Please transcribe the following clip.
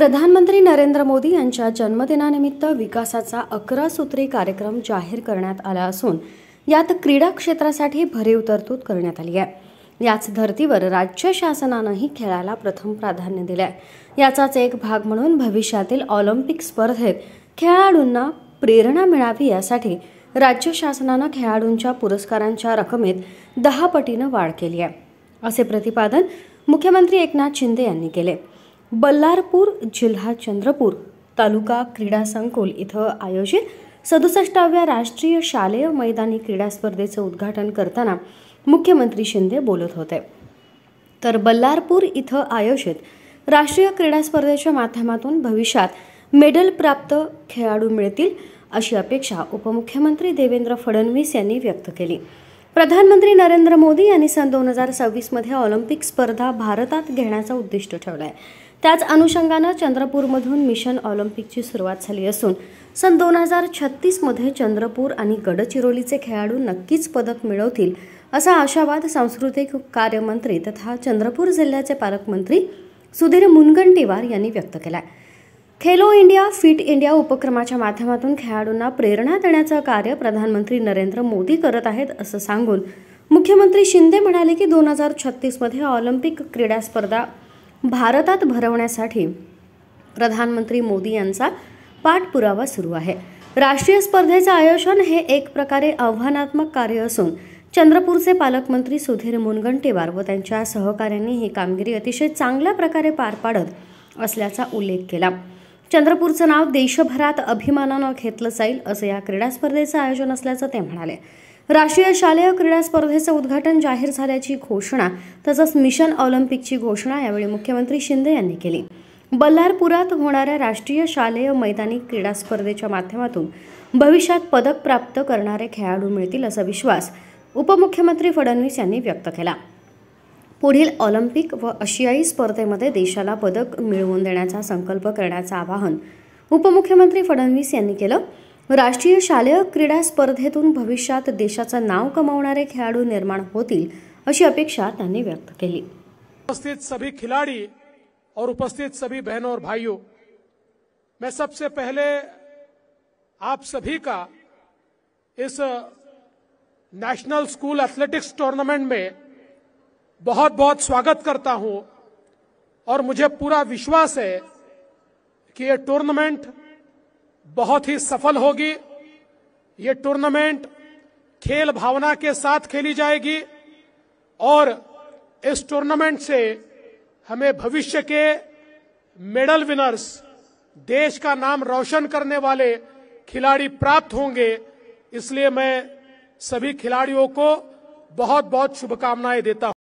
प्रधानमंत्री नरेंद्र मोदी यांच्या जन्मदिनानिमित्त विकासाचा 11 सूत्री कार्यक्रम जाहीर करण्यात आला असून यात क्रीडा क्षेत्रासाठी भरीव तरतूद करण्यात आली आहे। याच धर्तीवर राज्य शासनानेही खेळाला प्रथम प्राधान्य दिले आहे। याचाच एक भाग म्हणून भविष्यातील ऑलिम्पिक स्पर्धेत खेळाडूंना प्रेरणा मिळावी यासाठी राज्य शासनाने खेळाडूंच्या पुरस्कारांच्या रकमेत 10 पटीने वाढ केली आहे, असे प्रतिपादन मुख्यमंत्री एकनाथ शिंदे यांनी केले। बल्लारपूर जिल्हा चंद्रपूर तालुका क्रीडा संकुल इथं आयोजित 67व्या राष्ट्रीय शालेय मैदानी क्रीडा स्पर्धेचे उद्घाटन करताना मुख्यमंत्री शिंदे बोलत होते। तर बल्लारपूर इथं आयोजित राष्ट्रीय क्रीडा स्पर्धेच्या माध्यमातून भविष्यात मेडल प्राप्त खेळाडू मिळतील अशी अपेक्षा उपमुख्यमंत्री देवेंद्र फडणवीस यांनी व्यक्त केली। प्रधानमंत्री नरेंद्र मोदी यांनी सन 2026 मध्ये ऑलिम्पिक स्पर्धा भारतात घेण्याचा उद्दिष्ट ठेवला आहे। त्याच अनुषंगाने चंद्रपूरमधून मिशन ऑलिम्पिकची सुरुवात झाली असून सन 2036 मध्ये चंद्रपूर आणि गडचिरोलीचे खेळाडू नक्कीच पदक मिळवतील असा आशावाद सांस्कृतिक कार्य मंत्री तथा चंद्रपूर जिल्ह्याचे पालकमंत्री सुधीर मुनगंटीवार यांनी व्यक्त केला। खेलो इंडिया फिट इंडिया उपक्रमाच्या माध्यमातून खेळाडूंना प्रेरणा देण्याचे कार्य प्रधानमंत्री नरेंद्र मोदी करत आहेत असं सांगून मुख्यमंत्री शिंदे म्हणाले की 2036 मध्ये ऑलिम्पिक क्रीडा स्पर्धा भारतात भरवण्यासाठी प्रधानमंत्री मोदी यांचा पाठपुरावा सुरू आहे। राष्ट्रीय स्पर्धेचे आयोजन हे एक प्रकारे आव्हानात्मक कार्य असून चंद्रपूरचे पालकमंत्री सुधीर मुनगंटीवार व त्यांच्या सहकाऱ्यांनी ही कामगिरी अतिशय चांगल्या प्रकारे पार पाडत असल्याचा उल्लेख केला। चंद्रपूरचे नाव देशभरात अभिमानाने घेतले जाईल असं या क्रीडा स्पर्धेचे आयोजन असल्याचं ते म्हणाले। राष्ट्रीय शालेय क्रीडा स्पर्धेचे उद्घाटन जाहीर झाल्याची घोषणा तसंच मिशन ऑलिम्पिकची घोषणा यावेळी मुख्यमंत्री शिंदे यांनी केली। बल्लारपुरात होणाऱ्या राष्ट्रीय शालेय मैदानी क्रीडा स्पर्धेच्या माध्यमातून भविष्यात पदक प्राप्त करणारे खेळाडू मिळतील असा विश्वास उपमुख्यमंत्री फडणवीस यांनी व्यक्त केला। पुढील ऑलिम्पिक व आशियाई स्पर्धेमध्ये देशाला पदक मिळवून देण्याचा संकल्प करण्याचे आवाहन उपमुख्यमंत्री फडणवीस यांनी केलं। राष्ट्रीय शालेय क्रीडा स्पर्धेतून भविष्यात देशाचे नाव कमावणारे खेळाडू निर्माण होतील अशी अपेक्षा त्यांनी व्यक्त केली। उपस्थित सभी खिलाड़ी और उपस्थित सभी बहनों और भाइयों, मैं सबसे पहले आप सभी का इस नेशनल स्कूल एथलेटिक्स टूर्नामेंट में बहुत बहुत स्वागत करता हूं और मुझे पूरा विश्वास है कि ये टूर्नामेंट बहुत ही सफल होगी। ये टूर्नामेंट खेल भावना के साथ खेली जाएगी और इस टूर्नामेंट से हमें भविष्य के मेडल विनर्स, देश का नाम रोशन करने वाले खिलाड़ी प्राप्त होंगे। इसलिए मैं सभी खिलाड़ियों को बहुत बहुत शुभकामनाएं देता हूं।